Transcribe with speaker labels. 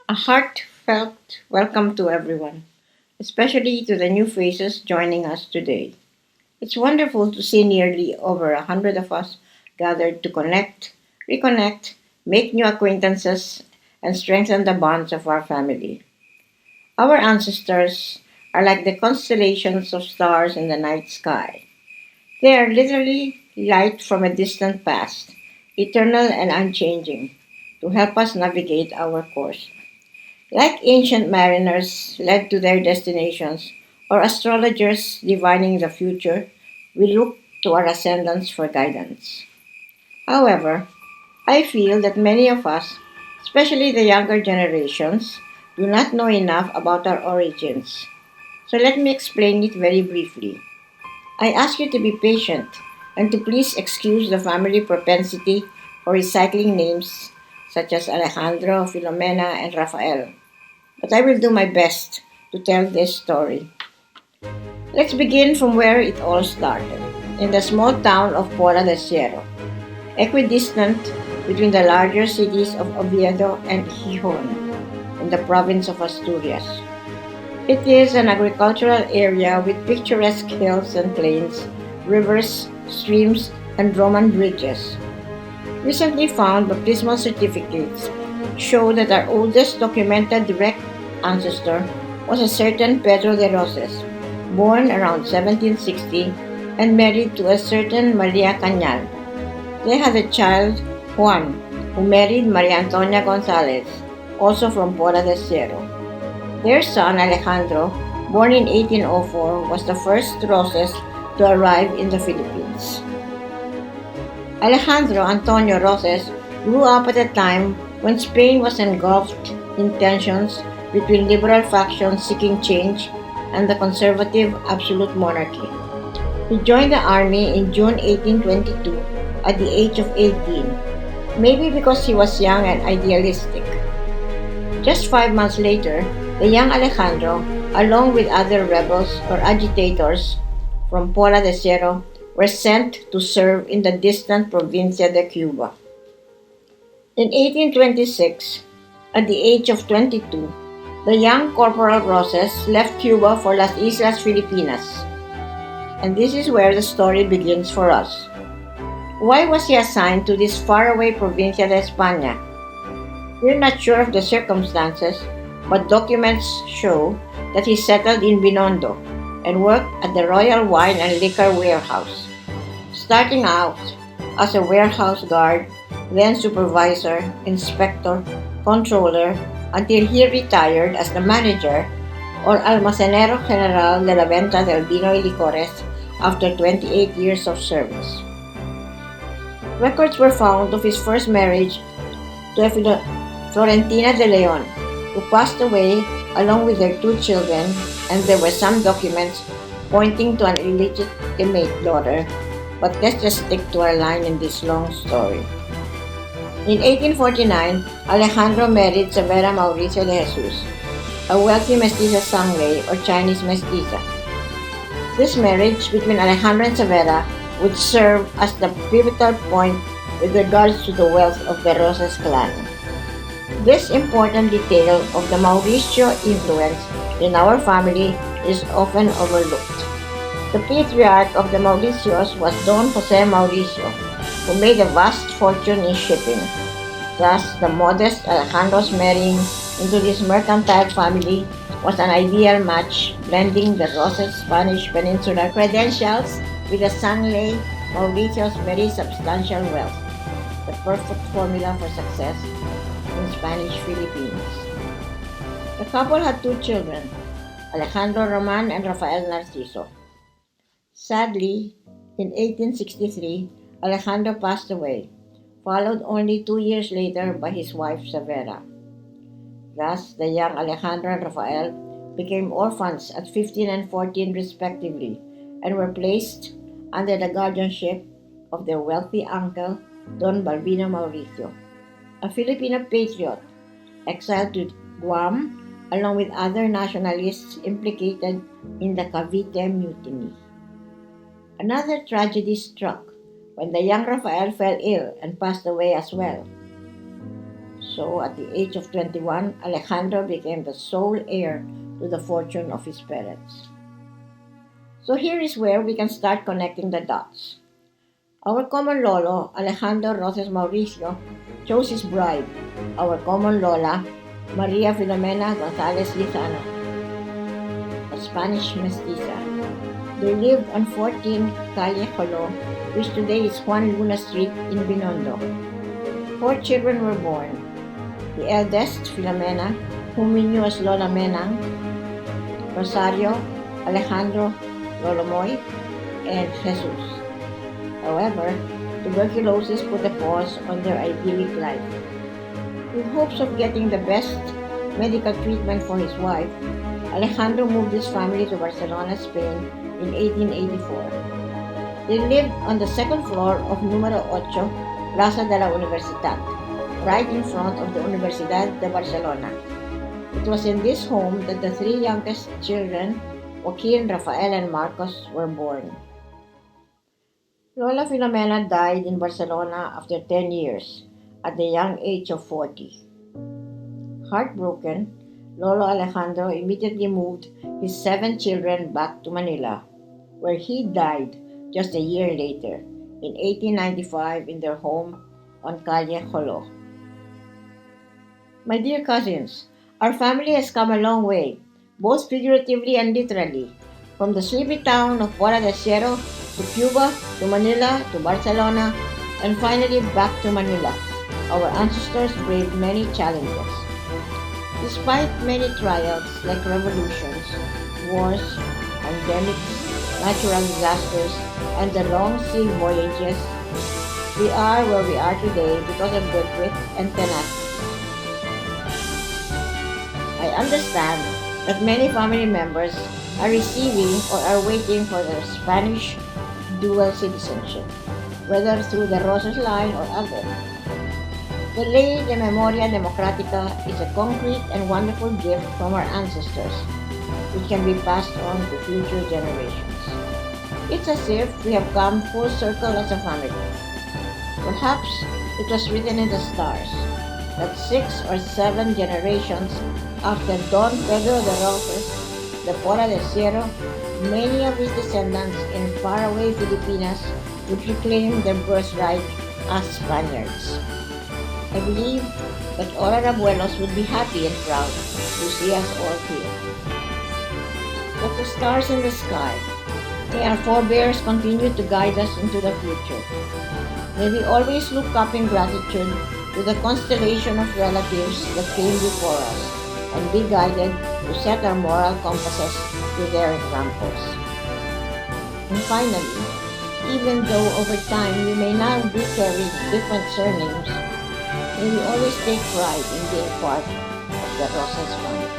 Speaker 1: A heartfelt welcome to everyone, especially to the new faces joining us today. It's wonderful to see nearly over 100 of us gathered to connect, reconnect, make new acquaintances, and strengthen the bonds of our family. Our ancestors are like the constellations of stars in the night sky. They are literally light from a distant past, eternal and unchanging, to help us navigate our course. Like ancient mariners led to their destinations, or astrologers divining the future, we look to our ascendants for guidance. However, I feel that many of us, especially the younger generations, do not know enough about our origins. So let me explain it very briefly. I ask you to be patient and to please excuse the family propensity for recycling names such as Alejandro, Filomena, and Rafael, but I will do my best to tell this story. Let's begin from where it all started, in the small town of Pola de Siero, equidistant between the larger cities of Oviedo and Gijón in the province of Asturias. It is an agricultural area with picturesque hills and plains, rivers, streams, and Roman bridges. Recently found baptismal certificates show that our oldest documented direct ancestor was a certain Pedro de Roces, born around 1760 and married to a certain Maria Cañal. They had a child, Juan, who married Maria Antonia Gonzalez, also from Pola de Siero. Their son, Alejandro, born in 1804, was the first Roces to arrive in the Philippines. Alejandro Antonio Roces grew up at a time when Spain was engulfed in tensions between liberal factions seeking change and the conservative absolute monarchy. He joined the army in June 1822 at the age of 18, maybe because he was young and idealistic. Just 5 months later, the young Alejandro, along with other rebels or agitators from Pola de Siero, were sent to serve in the distant Provincia de Cuba. In 1826, at the age of 22, the young Corporal Roces left Cuba for Las Islas Filipinas. And this is where the story begins for us. Why was he assigned to this faraway Provincia de España? We're not sure of the circumstances, but documents show that he settled in Binondo and worked at the Royal Wine and Liquor Warehouse, starting out as a warehouse guard, then supervisor, inspector, controller, until he retired as the manager or almacenero general de la venta del vino y licores after 28 years of service. Records were found of his first marriage to a Florentina de Leon, who passed away along with their two children, and there were some documents pointing to an illegitimate daughter, but let's just stick to our line in this long story. In 1849, Alejandro married Severa Mauricio de Jesus, a wealthy mestiza Sangley or Chinese mestiza. This marriage between Alejandro and Severa would serve as the pivotal point with regards to the wealth of the Roces clan. This important detail of the Mauricio influence in our family is often overlooked. The patriarch of the Mauricios was Don Jose Mauricio, who made a vast fortune in shipping. Thus, the modest Alejandro's marrying into this mercantile family was an ideal match, blending the Roces Spanish Peninsular credentials with the Sangley Mauricio's very substantial wealth, the perfect formula for success in Spanish Philippines. The couple had two children, Alejandro Roman and Rafael Narciso. Sadly, in 1863, Alejandro passed away, followed only 2 years later by his wife Severa. Thus, the young Alejandro and Rafael became orphans at 15 and 14 respectively, and were placed under the guardianship of their wealthy uncle, Don Balbino Mauricio, a Filipino patriot exiled to Guam along with other nationalists implicated in the Cavite Mutiny. Another tragedy struck when the young Rafael fell ill and passed away as well. So, at the age of 21, Alejandro became the sole heir to the fortune of his parents. So, here is where we can start connecting the dots. Our common lolo, Alejandro Roces Mauricio, chose his bride, our common lola, Maria Filomena Gonzalez Lizano, a Spanish mestiza. They lived on 14 Calle Colo, which today is Juan Luna Street in Binondo. 4 children were born. The eldest, Filomena, whom we knew as Lola Menang, Rosario, Alejandro, Lolo Moy, and Jesus. However, tuberculosis put a pause on their idyllic life. With hopes of getting the best medical treatment for his wife, Alejandro moved his family to Barcelona, Spain in 1884. They lived on the second floor of Número 8, Plaza de la Universidad, right in front of the Universidad de Barcelona. It was in this home that the 3 youngest children, Joaquin, Rafael, and Marcos, were born. Lola Filomena died in Barcelona after 10 years, at the young age of 40. Heartbroken, Lolo Alejandro immediately moved his 7 children back to Manila, where he died just a year later, in 1895, in their home on Calle Jolo. My dear cousins, our family has come a long way, both figuratively and literally, from the sleepy town of Puerto de Ciero to Cuba, to Manila, to Barcelona, and finally back to Manila. Our ancestors braved many challenges. Despite many trials like revolutions, wars, pandemics, natural disasters, and the long sea voyages, we are where we are today because of their grit and tenacity. I understand that many family members are receiving or are waiting for their Spanish dual citizenship, whether through the Roces line or other. The Ley de Memoria Democrática is a concrete and wonderful gift from our ancestors, which can be passed on to future generations. It's as if we have come full circle as a family. Perhaps it was written in the stars that 6 or 7 generations after Don Pedro de Roces, the Puerto de Ciero, many of his descendants in faraway Filipinas would reclaim their birthright as Spaniards. I believe that all our abuelos would be happy and proud to see us all here. Like the stars in the sky, may our forebears continue to guide us into the future. May we always look up in gratitude to the constellation of relatives that came before us and be guided to set our moral compasses to their examples. And finally, even though over time we may now be carrying different surnames, may we always take pride in being part of the Roces family.